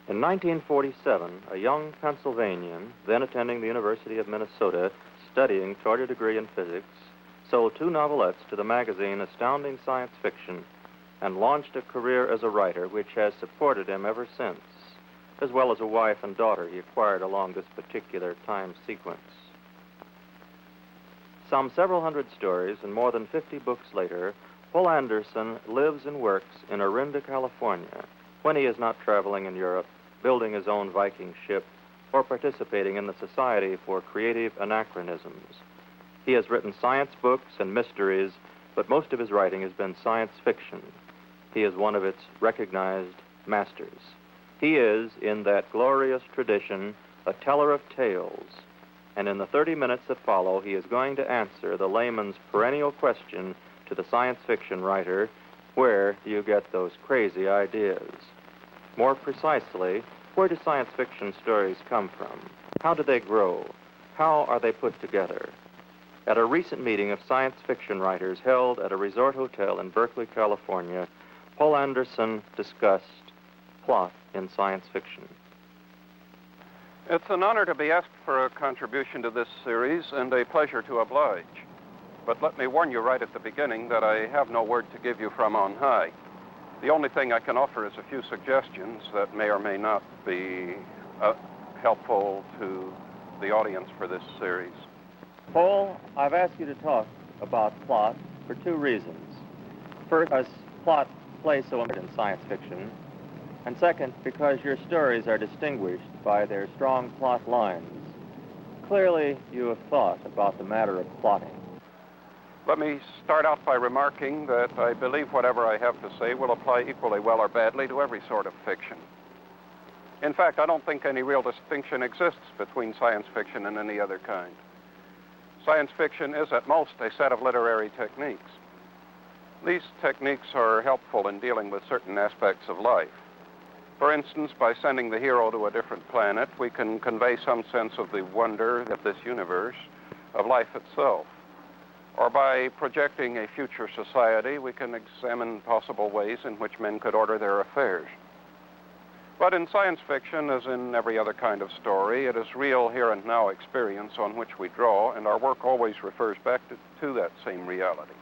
In 1947, a young Pennsylvanian, then attending the University of Minnesota, studying toward a degree in physics, sold 2 novelettes to the magazine Astounding Science Fiction and launched a career as a writer which has supported him ever since, as well as a wife and daughter he acquired along this particular time sequence. Some several hundred stories and more than 50 books later, Poul Anderson lives and works in Orinda, California, when he is not traveling in Europe, building his own Viking ship, or participating in the Society for Creative Anachronisms. He has written science books and mysteries, but most of his writing has been science fiction. He is one of its recognized masters. He is, in that glorious tradition, a teller of tales, and in the 30 minutes that follow, he is going to answer the layman's perennial question to the science fiction writer: where do you get those crazy ideas? More precisely, where do science fiction stories come from? How do they grow? How are they put together? At a recent meeting of science fiction writers held at a resort hotel in Berkeley, California, Poul Anderson discussed plot in science fiction. It's an honor to be asked for a contribution to this series and a pleasure to oblige. But let me warn you right at the beginning that I have no word to give you from on high. The only thing I can offer is a few suggestions that may or may not be helpful to the audience for this series. Poul, I've asked you to talk about plot for 2 reasons. First, because plot plays so important in science fiction, and second, because your stories are distinguished by their strong plot lines. Clearly, you have thought about the matter of plotting. Let me start out by remarking that I believe whatever I have to say will apply equally well or badly to every sort of fiction. In fact, I don't think any real distinction exists between science fiction and any other kind. Science fiction is at most a set of literary techniques. These techniques are helpful in dealing with certain aspects of life. For instance, by sending the hero to a different planet, we can convey some sense of the wonder of this universe, of life itself. Or by projecting a future society, we can examine possible ways in which men could order their affairs. But in science fiction, as in every other kind of story, it is real here and now experience on which we draw, and our work always refers back to that same reality.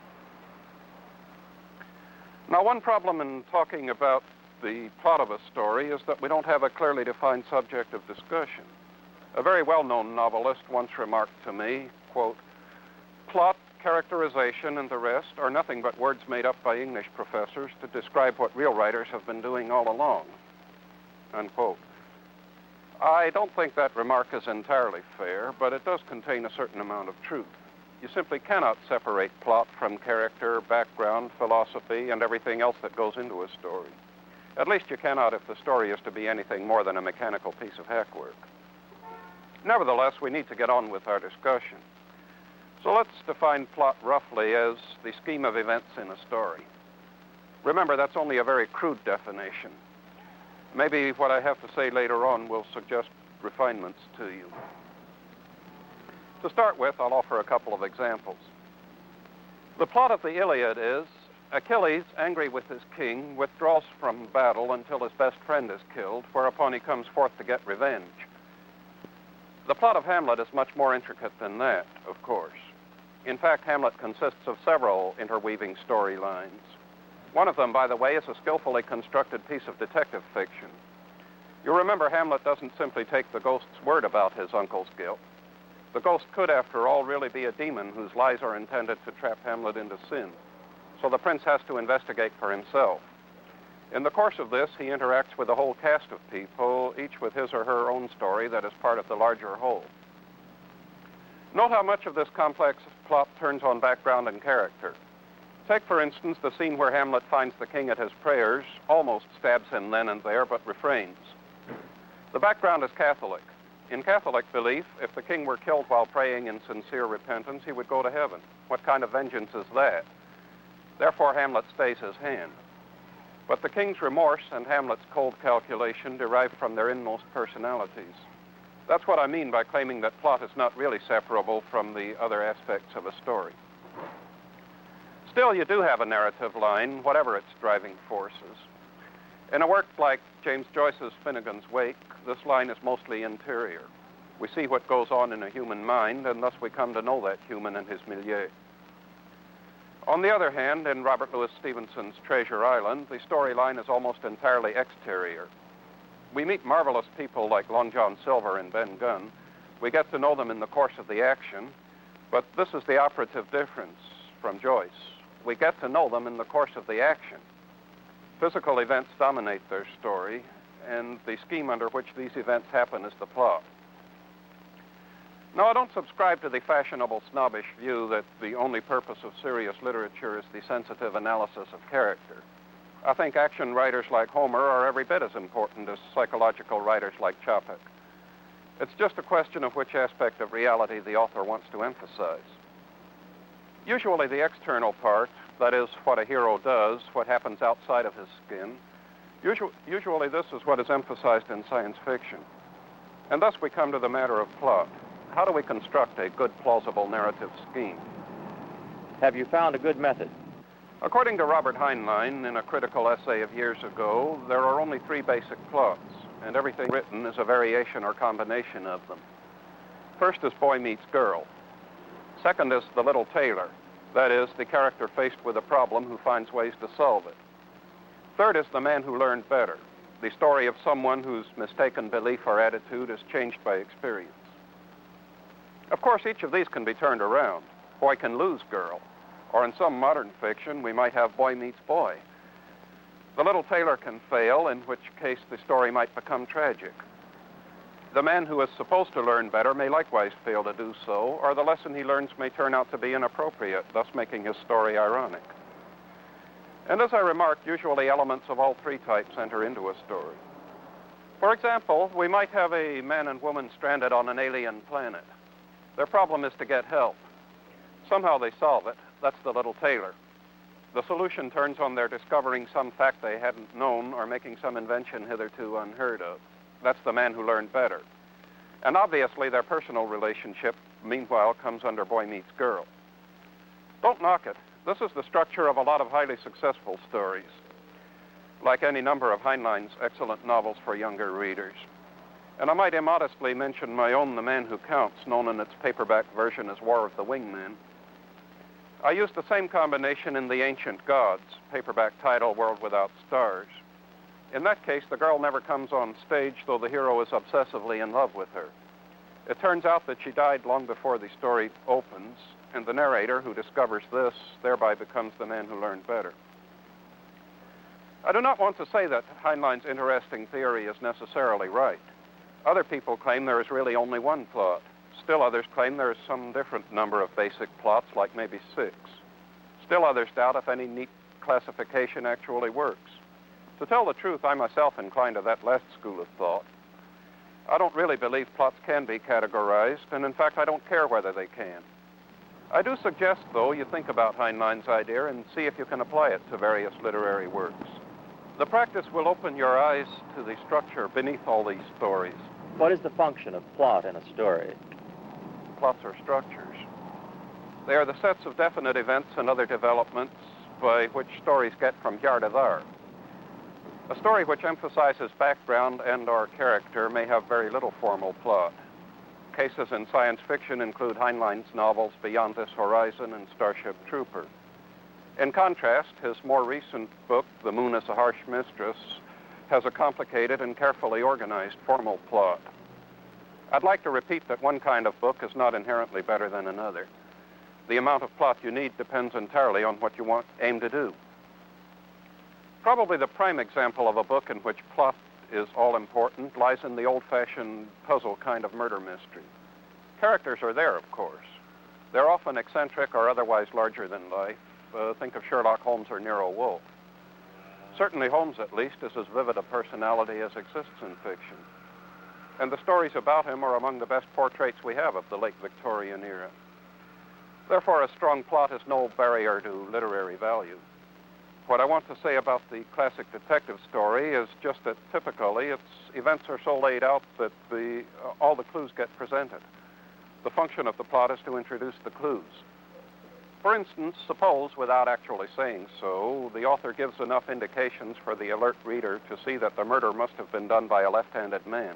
Now, one problem in talking about the plot of a story is that we don't have a clearly defined subject of discussion. A very well-known novelist once remarked to me, quote, "Plot, characterization, and the rest are nothing but words made up by English professors to describe what real writers have been doing all along," unquote. I don't think that remark is entirely fair, but it does contain a certain amount of truth. You simply cannot separate plot from character, background, philosophy, and everything else that goes into a story. At least you cannot if the story is to be anything more than a mechanical piece of hackwork. Nevertheless, we need to get on with our discussion. So let's define plot roughly as the scheme of events in a story. Remember, that's only a very crude definition. Maybe what I have to say later on will suggest refinements to you. To start with, I'll offer a couple of examples. The plot of the Iliad is Achilles, angry with his king, withdraws from battle until his best friend is killed, whereupon he comes forth to get revenge. The plot of Hamlet is much more intricate than that, of course. In fact, Hamlet consists of several interweaving storylines. One of them, by the way, is a skillfully constructed piece of detective fiction. You remember, Hamlet doesn't simply take the ghost's word about his uncle's guilt. The ghost could, after all, really be a demon whose lies are intended to trap Hamlet into sin. So the prince has to investigate for himself. In the course of this, he interacts with a whole cast of people, each with his or her own story that is part of the larger whole. Note how much of this complex plot turns on background and character. Take, for instance, the scene where Hamlet finds the king at his prayers, almost stabs him then and there, but refrains. The background is Catholic. In Catholic belief, if the king were killed while praying in sincere repentance, he would go to heaven. What kind of vengeance is that? Therefore, Hamlet stays his hand. But the king's remorse and Hamlet's cold calculation derive from their inmost personalities. That's what I mean by claiming that plot is not really separable from the other aspects of a story. Still, you do have a narrative line, whatever its driving forces. In a work like James Joyce's Finnegan's Wake, this line is mostly interior. We see what goes on in a human mind, and thus we come to know that human and his milieu. On the other hand, in Robert Louis Stevenson's Treasure Island, the storyline is almost entirely exterior. We meet marvelous people like Long John Silver and Ben Gunn. We get to know them in the course of the action, but this is the operative difference from Joyce. We get to know them in the course of the action. Physical events dominate their story, and the scheme under which these events happen is the plot. Now, I don't subscribe to the fashionable snobbish view that the only purpose of serious literature is the sensitive analysis of character. I think action writers like Homer are every bit as important as psychological writers like Chopek. It's just a question of which aspect of reality the author wants to emphasize. Usually the external part, that is, what a hero does, what happens outside of his skin, usually this is what is emphasized in science fiction. And thus we come to the matter of plot. How do we construct a good, plausible narrative scheme? Have you found a good method? According to Robert Heinlein, in a critical essay of years ago, there are only 3 basic plots, and everything written is a variation or combination of them. First is boy meets girl. Second is the little tailor, that is, the character faced with a problem who finds ways to solve it. Third is the man who learned better, the story of someone whose mistaken belief or attitude is changed by experience. Of course, each of these can be turned around. Boy can lose girl, or in some modern fiction, we might have boy meets boy. The little tailor can fail, in which case the story might become tragic. The man who is supposed to learn better may likewise fail to do so, or the lesson he learns may turn out to be inappropriate, thus making his story ironic. And as I remarked, usually elements of all 3 types enter into a story. For example, we might have a man and woman stranded on an alien planet. Their problem is to get help. Somehow they solve it. That's the little tailor. The solution turns on their discovering some fact they hadn't known or making some invention hitherto unheard of. That's the man who learned better. And obviously their personal relationship, meanwhile, comes under boy meets girl. Don't knock it. This is the structure of a lot of highly successful stories, like any number of Heinlein's excellent novels for younger readers. And I might immodestly mention my own The Man Who Counts, known in its paperback version as War of the Wingmen. I used the same combination in The Ancient Gods, paperback title World Without Stars. In that case, the girl never comes on stage, though the hero is obsessively in love with her. It turns out that she died long before the story opens, and the narrator, who discovers this, thereby becomes the man who learned better. I do not want to say that Heinlein's interesting theory is necessarily right. Other people claim there is really only 1 plot. Still others claim there is some different number of basic plots, like maybe 6. Still others doubt if any neat classification actually works. To tell the truth, I myself incline to that last school of thought. I don't really believe plots can be categorized, and in fact, I don't care whether they can. I do suggest, though, you think about Heinlein's idea and see if you can apply it to various literary works. The practice will open your eyes to the structure beneath all these stories. What is the function of plot in a story? Plots are structures. They are the sets of definite events and other developments by which stories get from here to there. A story which emphasizes background and/or character may have very little formal plot. Cases in science fiction include Heinlein's novels Beyond This Horizon and Starship Trooper. In contrast, his more recent book, The Moon is a Harsh Mistress, has a complicated and carefully organized formal plot. I'd like to repeat that one kind of book is not inherently better than another. The amount of plot you need depends entirely on what you aim to do. Probably the prime example of a book in which plot is all-important lies in the old-fashioned puzzle kind of murder mystery. Characters are there, of course. They're often eccentric or otherwise larger than life. Think of Sherlock Holmes or Nero Wolfe. Certainly Holmes, at least, is as vivid a personality as exists in fiction. And the stories about him are among the best portraits we have of the late Victorian era. Therefore, a strong plot is no barrier to literary value. What I want to say about the classic detective story is just that typically its events are so laid out that all the clues get presented. The function of the plot is to introduce the clues. For instance, suppose, without actually saying so, the author gives enough indications for the alert reader to see that the murder must have been done by a left-handed man.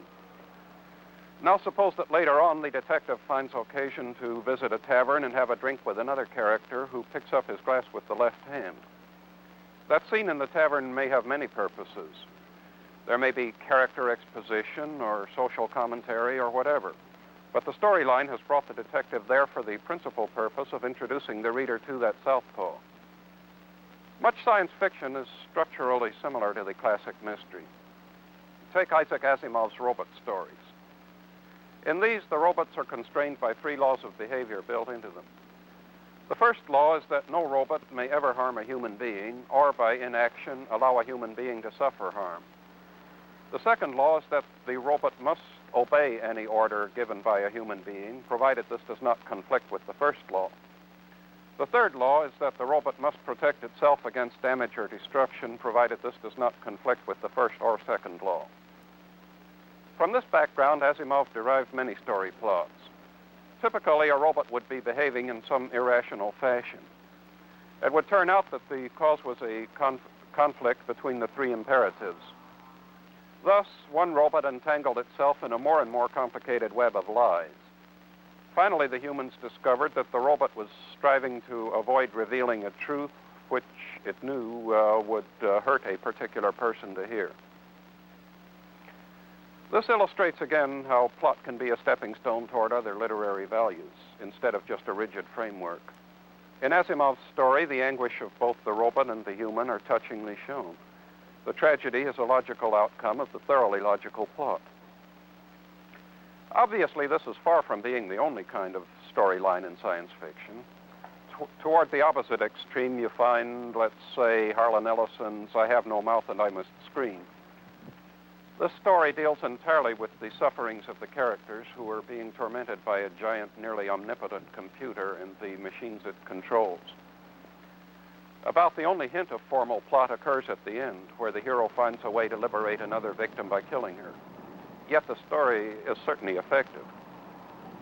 Now suppose that later on the detective finds occasion to visit a tavern and have a drink with another character who picks up his glass with the left hand. That scene in the tavern may have many purposes. There may be character exposition or social commentary or whatever. But the storyline has brought the detective there for the principal purpose of introducing the reader to that southpaw. Much science fiction is structurally similar to the classic mystery. Take Isaac Asimov's robot stories. In these, the robots are constrained by 3 laws of behavior built into them. The first law is that no robot may ever harm a human being or by inaction allow a human being to suffer harm. The second law is that the robot must obey any order given by a human being, provided this does not conflict with the first law. The third law is that the robot must protect itself against damage or destruction, provided this does not conflict with the first or second law. From this background, Asimov derived many story plots. Typically, a robot would be behaving in some irrational fashion. It would turn out that the cause was a conflict between the 3 imperatives. Thus, one robot entangled itself in a more and more complicated web of lies. Finally, the humans discovered that the robot was striving to avoid revealing a truth which it knew would hurt a particular person to hear. This illustrates again how plot can be a stepping stone toward other literary values, instead of just a rigid framework. In Asimov's story, the anguish of both the robot and the human are touchingly shown. The tragedy is a logical outcome of the thoroughly logical plot. Obviously, this is far from being the only kind of storyline in science fiction. Toward the opposite extreme, you find, let's say, Harlan Ellison's I Have No Mouth and I Must Scream. This story deals entirely with the sufferings of the characters who are being tormented by a giant, nearly omnipotent computer and the machines it controls. About the only hint of formal plot occurs at the end, where the hero finds a way to liberate another victim by killing her. Yet the story is certainly effective.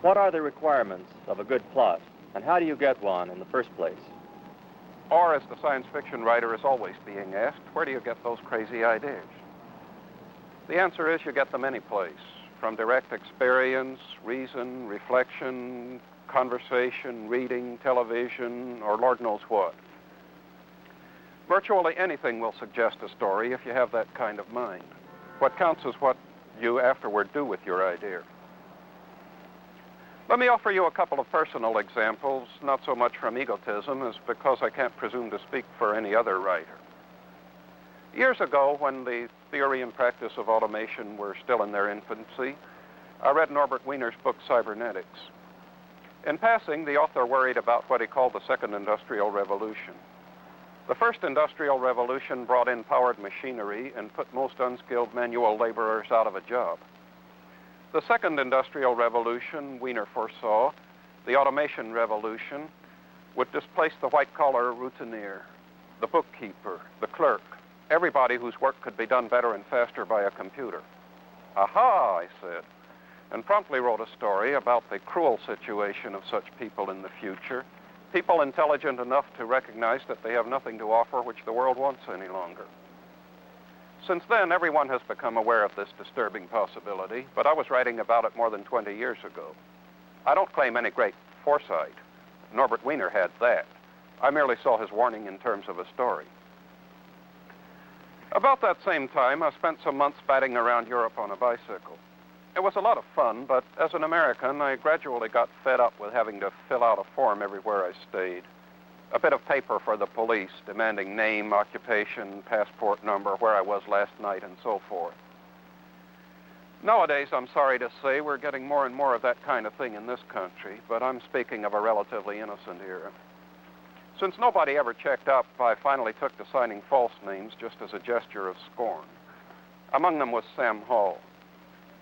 What are the requirements of a good plot, and how do you get one in the first place? Or, as the science fiction writer is always being asked, where do you get those crazy ideas? The answer is you get them any place, from direct experience, reason, reflection, conversation, reading, television, or Lord knows what. Virtually anything will suggest a story if you have that kind of mind. What counts is what you afterward do with your idea. Let me offer you a couple of personal examples, not so much from egotism as because I can't presume to speak for any other writer. Years ago, when the theory and practice of automation were still in their infancy, I read Norbert Wiener's book, Cybernetics. In passing, the author worried about what he called the Second Industrial Revolution. The First Industrial Revolution brought in powered machinery and put most unskilled manual laborers out of a job. The Second Industrial Revolution, Wiener foresaw, the automation revolution, would displace the white-collar routinier, the bookkeeper, the clerk, everybody whose work could be done better and faster by a computer. Aha, I said, and promptly wrote a story about the cruel situation of such people in the future, people intelligent enough to recognize that they have nothing to offer which the world wants any longer. Since then, everyone has become aware of this disturbing possibility, but I was writing about it more than 20 years ago. I don't claim any great foresight. Norbert Wiener had that. I merely saw his warning in terms of a story. About that same time, I spent some months batting around Europe on a bicycle. It was a lot of fun, but as an American, I gradually got fed up with having to fill out a form everywhere I stayed. A bit of paper for the police, demanding name, occupation, passport number, where I was last night, and so forth. Nowadays, I'm sorry to say, we're getting more and more of that kind of thing in this country, but I'm speaking of a relatively innocent era. Since nobody ever checked up, I finally took to signing false names just as a gesture of scorn. Among them was Sam Hall.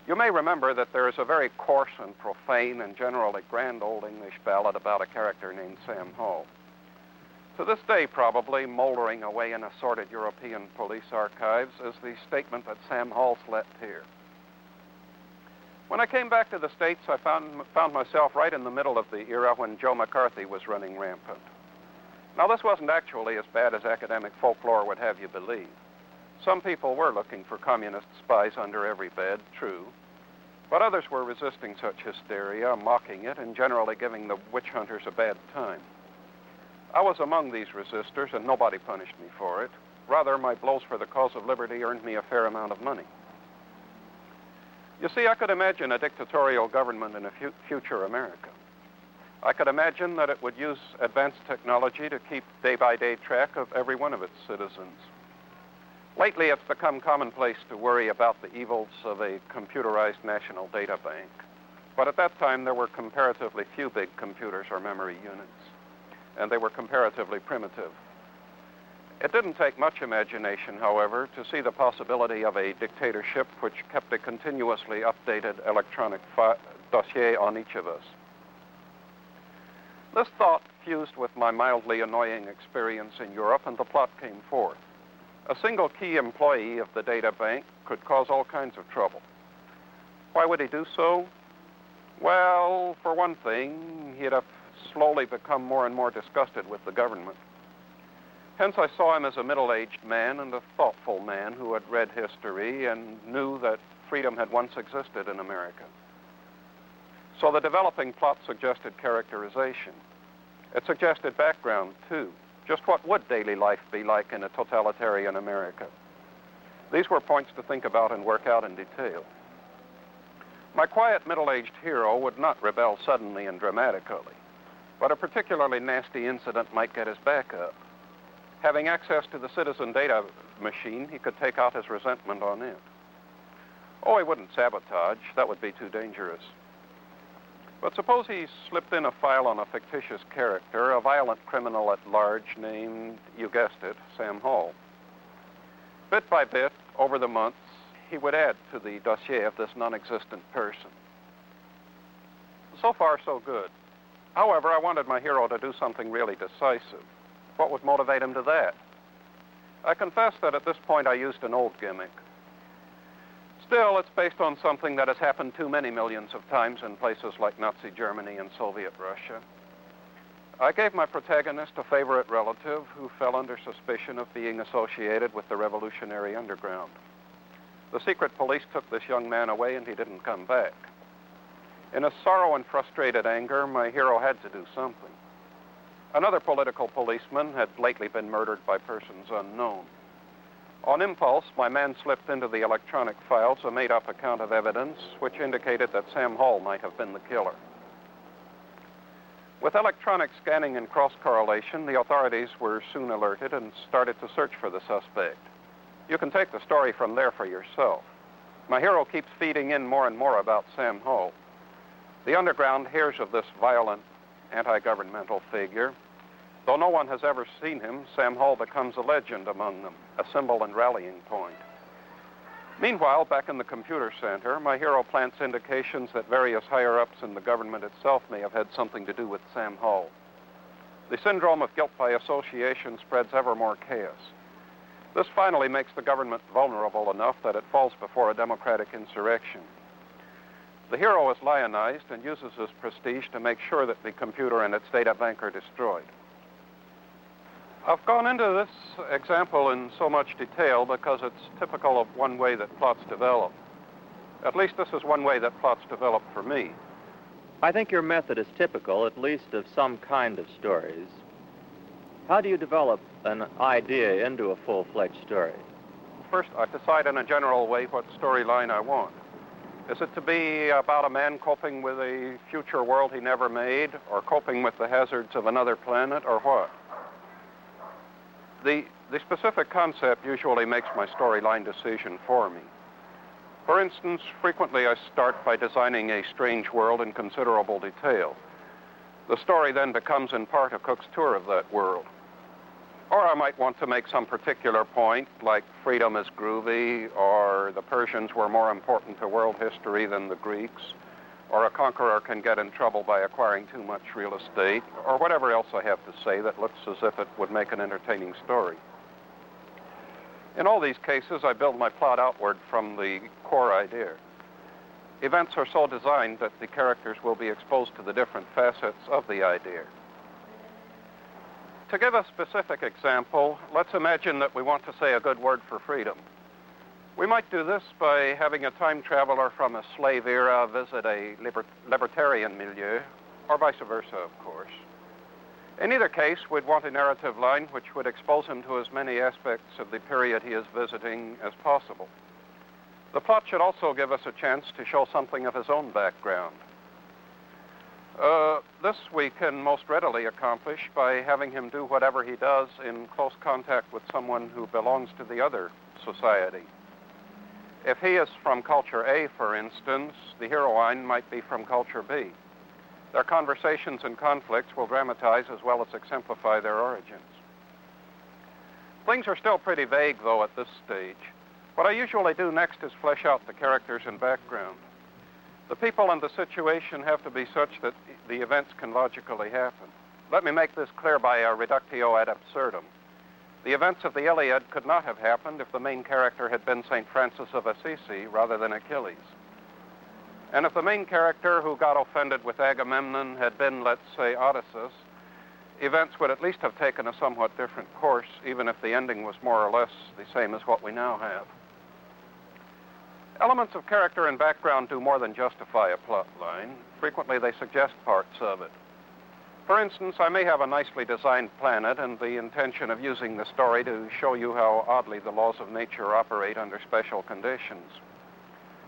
You may remember that there is a very coarse and profane and generally grand old English ballad about a character named Sam Hall. To this day, probably, moldering away in assorted European police archives, is the statement that Sam Hall slept here. When I came back to the States, I found myself right in the middle of the era when Joe McCarthy was running rampant. Now, this wasn't actually as bad as academic folklore would have you believe. Some people were looking for communist spies under every bed, true, but others were resisting such hysteria, mocking it, and generally giving the witch hunters a bad time. I was among these resistors, and nobody punished me for it. Rather, my blows for the cause of liberty earned me a fair amount of money. You see, I could imagine a dictatorial government in a future America. I could imagine that it would use advanced technology to keep day-by-day track of every one of its citizens. Lately, it's become commonplace to worry about the evils of a computerized national data bank. But at that time, there were comparatively few big computers or memory units, and they were comparatively primitive. It didn't take much imagination, however, to see the possibility of a dictatorship which kept a continuously updated electronic dossier on each of us. This thought fused with my mildly annoying experience in Europe, and the plot came forth. A single key employee of the data bank could cause all kinds of trouble. Why would he do so? Well, for one thing, he'd have slowly become more and more disgusted with the government. Hence, I saw him as a middle-aged man and a thoughtful man who had read history and knew that freedom had once existed in America. So the developing plot suggested characterization. It suggested background, too. Just what would daily life be like in a totalitarian America? These were points to think about and work out in detail. My quiet middle-aged hero would not rebel suddenly and dramatically, but a particularly nasty incident might get his back up. Having access to the citizen data machine, he could take out his resentment on it. Oh, he wouldn't sabotage. That would be too dangerous. But suppose he slipped in a file on a fictitious character, a violent criminal at large named, you guessed it, Sam Hall. Bit by bit, over the months, he would add to the dossier of this non-existent person. So far, so good. However, I wanted my hero to do something really decisive. What would motivate him to that? I confess that at this point I used an old gimmick. Still, it's based on something that has happened too many millions of times in places like Nazi Germany and Soviet Russia. I gave my protagonist a favorite relative who fell under suspicion of being associated with the revolutionary underground. The secret police took this young man away, and he didn't come back. In his sorrow and frustrated anger, my hero had to do something. Another political policeman had lately been murdered by persons unknown. On impulse, my man slipped into the electronic files a made-up account of evidence which indicated that Sam Hall might have been the killer. With electronic scanning and cross-correlation, the authorities were soon alerted and started to search for the suspect. You can take the story from there for yourself. My hero keeps feeding in more and more about Sam Hall. The underground hears of this violent, anti-governmental figure. Though no one has ever seen him, Sam Hall becomes a legend among them, a symbol and rallying point. Meanwhile, back in the computer center, my hero plants indications that various higher-ups in the government itself may have had something to do with Sam Hall. The syndrome of guilt by association spreads ever more chaos. This finally makes the government vulnerable enough that it falls before a democratic insurrection. The hero is lionized and uses his prestige to make sure that the computer and its data bank are destroyed. I've gone into this example in so much detail because it's typical of one way that plots develop. At least this is one way that plots develop for me. I think your method is typical, at least, of some kind of stories. How do you develop an idea into a full-fledged story? First, I decide in a general way what storyline I want. Is it to be about a man coping with a future world he never made, or coping with the hazards of another planet, or what? The specific concept usually makes my storyline decision for me. For instance, frequently I start by designing a strange world in considerable detail. The story then becomes in part a cook's tour of that world. Or I might want to make some particular point, like freedom is groovy, or the Persians were more important to world history than the Greeks, or a conqueror can get in trouble by acquiring too much real estate, or whatever else I have to say that looks as if it would make an entertaining story. In all these cases, I build my plot outward from the core idea. Events are so designed that the characters will be exposed to the different facets of the idea. To give a specific example, let's imagine that we want to say a good word for freedom. We might do this by having a time traveler from a slave era visit a libertarian milieu, or vice versa, of course. In either case, we'd want a narrative line which would expose him to as many aspects of the period he is visiting as possible. The plot should also give us a chance to show something of his own background. This we can most readily accomplish by having him do whatever he does in close contact with someone who belongs to the other society. If he is from culture A, for instance, the heroine might be from culture B. Their conversations and conflicts will dramatize as well as exemplify their origins. Things are still pretty vague, though, at this stage. What I usually do next is flesh out the characters and background. The people and the situation have to be such that the events can logically happen. Let me make this clear by a reductio ad absurdum. The events of the Iliad could not have happened if the main character had been St. Francis of Assisi rather than Achilles. And if the main character who got offended with Agamemnon had been, let's say, Odysseus, events would at least have taken a somewhat different course, even if the ending was more or less the same as what we now have. Elements of character and background do more than justify a plot line. Frequently, they suggest parts of it. For instance, I may have a nicely designed planet and the intention of using the story to show you how oddly the laws of nature operate under special conditions.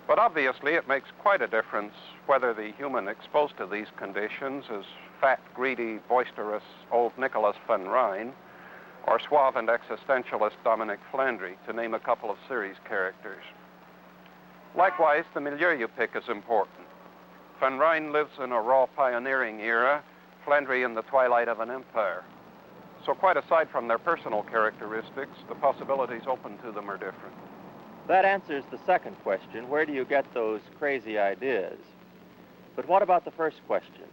But obviously, it makes quite a difference whether the human exposed to these conditions is fat, greedy, boisterous old Nicholas van Ryn, or suave and existentialist Dominic Flandry, to name a couple of series characters. Likewise, the milieu you pick is important. Van Ryn lives in a raw pioneering era, Flandry in the twilight of an empire. So quite aside from their personal characteristics, the possibilities open to them are different. That answers the second question, where do you get those crazy ideas? But what about the first question?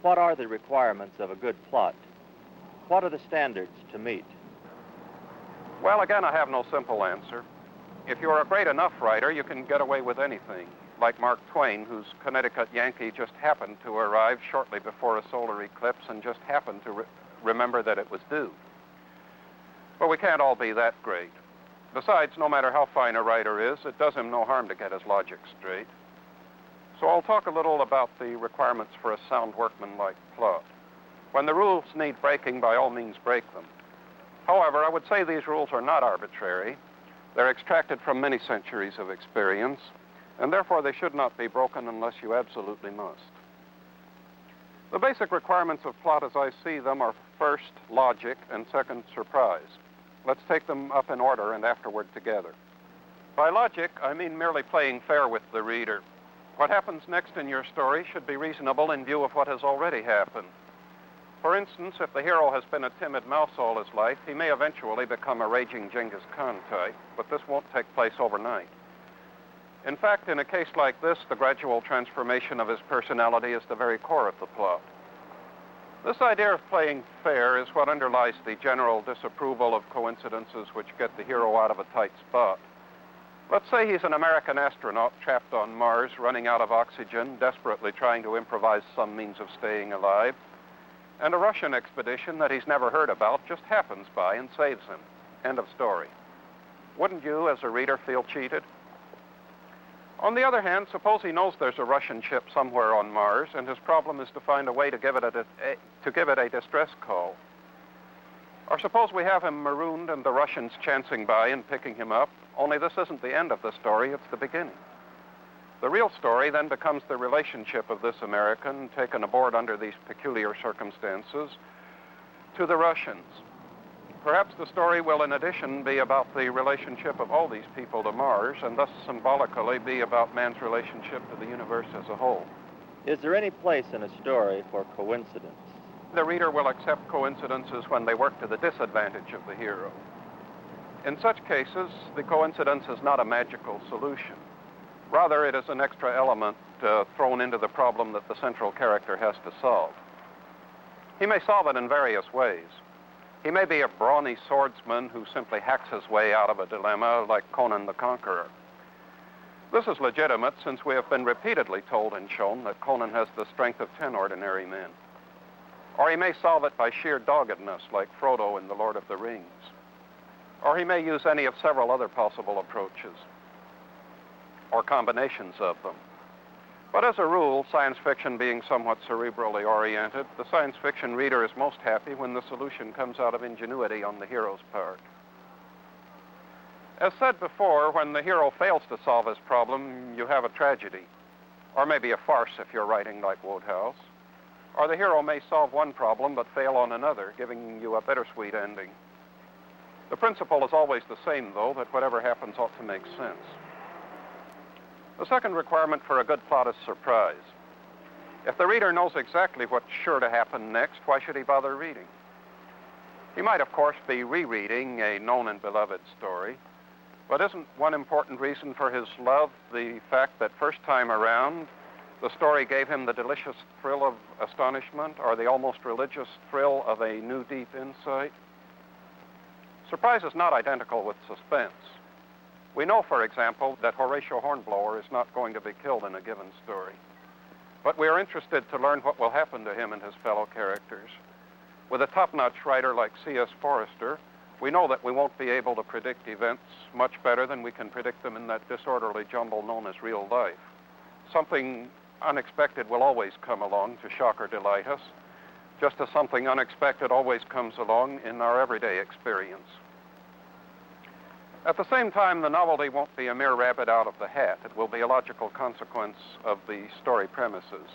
What are the requirements of a good plot? What are the standards to meet? Well, again, I have no simple answer. If you're a great enough writer, you can get away with anything, like Mark Twain, whose Connecticut Yankee just happened to arrive shortly before a solar eclipse and just happened to remember that it was due. But we can't all be that great. Besides, no matter how fine a writer is, it does him no harm to get his logic straight. So I'll talk a little about the requirements for a sound workmanlike plot. When the rules need breaking, by all means break them. However, I would say these rules are not arbitrary. They're extracted from many centuries of experience, and therefore they should not be broken unless you absolutely must. The basic requirements of plot as I see them are first, logic, and second, surprise. Let's take them up in order and afterward together. By logic, I mean merely playing fair with the reader. What happens next in your story should be reasonable in view of what has already happened. For instance, if the hero has been a timid mouse all his life, he may eventually become a raging Genghis Khan type, but this won't take place overnight. In fact, in a case like this, the gradual transformation of his personality is the very core of the plot. This idea of playing fair is what underlies the general disapproval of coincidences which get the hero out of a tight spot. Let's say he's an American astronaut trapped on Mars, running out of oxygen, desperately trying to improvise some means of staying alive, and a Russian expedition that he's never heard about just happens by and saves him. End of story. Wouldn't you, as a reader, feel cheated? On the other hand, suppose he knows there's a Russian ship somewhere on Mars, and his problem is to find a way to give it a distress call. Or suppose we have him marooned and the Russians chancing by and picking him up, only this isn't the end of the story, it's the beginning. The real story then becomes the relationship of this American, taken aboard under these peculiar circumstances, to the Russians. Perhaps the story will, in addition, be about the relationship of all these people to Mars, and thus symbolically be about man's relationship to the universe as a whole. Is there any place in a story for coincidence? The reader will accept coincidences when they work to the disadvantage of the hero. In such cases, the coincidence is not a magical solution. Rather, it is an extra element thrown into the problem that the central character has to solve. He may solve it in various ways. He may be a brawny swordsman who simply hacks his way out of a dilemma like Conan the Conqueror. This is legitimate since we have been repeatedly told and shown that Conan has the strength of 10 ordinary men. Or he may solve it by sheer doggedness, like Frodo in The Lord of the Rings. Or he may use any of several other possible approaches, or combinations of them. But as a rule, science fiction being somewhat cerebrally oriented, the science fiction reader is most happy when the solution comes out of ingenuity on the hero's part. As said before, when the hero fails to solve his problem, you have a tragedy, or maybe a farce if you're writing like Wodehouse. Or the hero may solve one problem but fail on another, giving you a bittersweet ending. The principle is always the same, though, that whatever happens ought to make sense. The second requirement for a good plot is surprise. If the reader knows exactly what's sure to happen next, why should he bother reading? He might, of course, be rereading a known and beloved story, but isn't one important reason for his love the fact that first time around, the story gave him the delicious thrill of astonishment or the almost religious thrill of a new deep insight? Surprise is not identical with suspense. We know, for example, that Horatio Hornblower is not going to be killed in a given story. But we are interested to learn what will happen to him and his fellow characters. With a top-notch writer like C.S. Forrester, we know that we won't be able to predict events much better than we can predict them in that disorderly jumble known as real life. Something unexpected will always come along to shock or delight us, just as something unexpected always comes along in our everyday experience. At the same time, the novelty won't be a mere rabbit out of the hat. It will be a logical consequence of the story premises.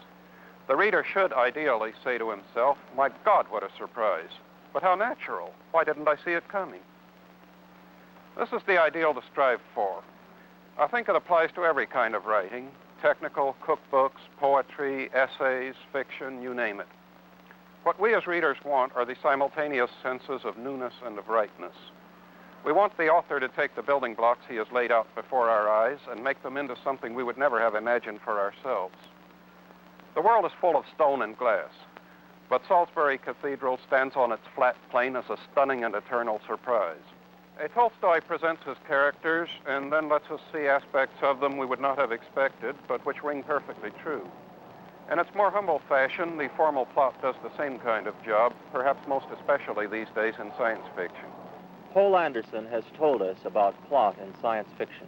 The reader should ideally say to himself, "My God, what a surprise. But how natural. Why didn't I see it coming?" This is the ideal to strive for. I think it applies to every kind of writing: technical, cookbooks, poetry, essays, fiction, you name it. What we as readers want are the simultaneous senses of newness and of rightness. We want the author to take the building blocks he has laid out before our eyes and make them into something we would never have imagined for ourselves. The world is full of stone and glass, but Salisbury Cathedral stands on its flat plane as a stunning and eternal surprise. A Tolstoy presents his characters and then lets us see aspects of them we would not have expected, but which ring perfectly true. In its more humble fashion, the formal plot does the same kind of job, perhaps most especially these days in science fiction. Poul Anderson has told us about plot in science fiction.